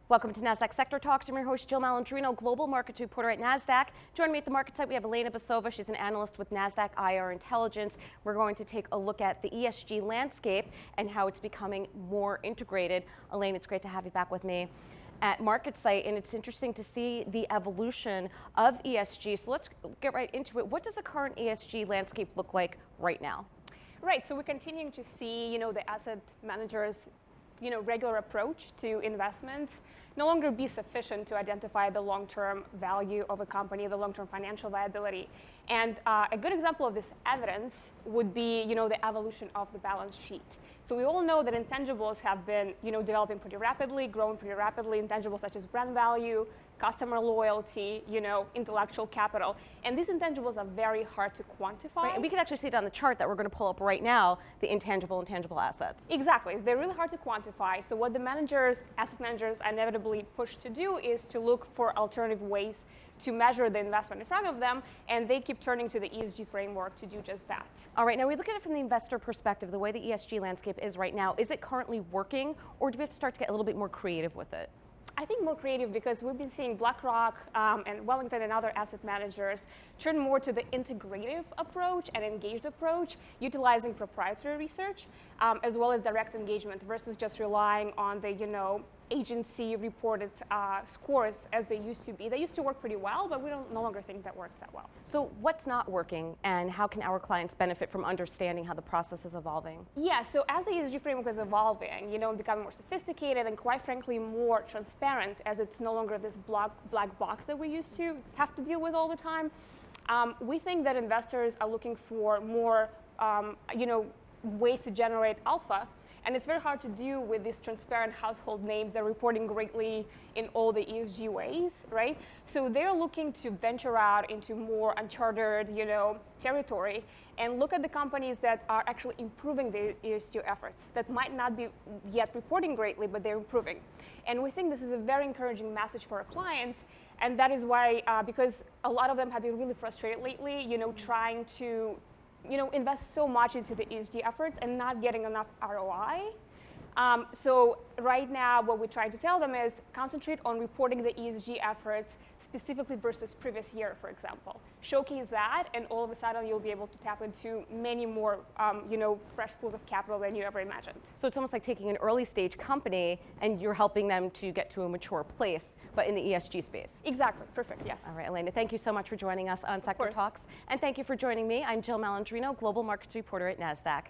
Welcome to Nasdaq Sector Talks. I'm your host, Jill Malandrino, Global Markets Reporter at Nasdaq. Joining me at the market site, we have Elena Basova. She's an analyst with Nasdaq IR Intelligence. We're going to take a look at the ESG landscape and how it's becoming more integrated. Elena, it's great to have you back with me at Market Site, and it's interesting to see the evolution of ESG. So let's get right into it. What does the current ESG landscape look like right now? Right, so we're continuing to see, the asset managers regular approach to investments no longer be sufficient to identify the long-term value of a company, the long-term financial viability. And a good example of this evidence would be, the evolution of the balance sheet. So we all know that intangibles have been, developing pretty rapidly, growing pretty rapidly, intangibles such as brand value, customer loyalty, intellectual capital. And these intangibles are very hard to quantify. Right, and we can actually see it on the chart that we're going to pull up right now, the intangible assets. Exactly. They're really hard to quantify. So what the asset managers are inevitably pushed to do is to look for alternative ways to measure the investment in front of them, and they keep turning to the ESG framework to do just that. All right, now we look at it from the investor perspective, the way the ESG landscape is right now. Is it currently working, or do we have to start to get a little bit more creative with it? I think more creative because we've been seeing BlackRock and Wellington and other asset managers turn more to the integrative approach and engaged approach, utilizing proprietary research as well as direct engagement versus just relying on the agency reported scores as they used to be. They used to work pretty well, but we no longer think that works that well. So what's not working, and how can our clients benefit from understanding how the process is evolving? Yeah, so as the ESG framework is evolving, and becoming more sophisticated and quite frankly more transparent, as it's no longer this black box that we used to have to deal with all the time, we think that investors are looking for more ways to generate alpha. And it's very hard to do with these transparent household names that are reporting greatly in all the ESG ways, right? So they're looking to venture out into more uncharted, territory and look at the companies that are actually improving their ESG efforts that might not be yet reporting greatly, but they're improving. And we think this is a very encouraging message for our clients. And that is why, because a lot of them have been really frustrated lately, trying to invest so much into the ESG efforts and not getting enough ROI. So right now, what we're trying to tell them is concentrate on reporting the ESG efforts specifically versus previous year, for example. Showcase that, and all of a sudden you'll be able to tap into many more, fresh pools of capital than you ever imagined. So it's almost like taking an early stage company and you're helping them to get to a mature place, but in the ESG space. Exactly, perfect, yes. All right, Elena, thank you so much for joining us on Sector Talks. And thank you for joining me. I'm Jill Malandrino, Global Markets Reporter at Nasdaq.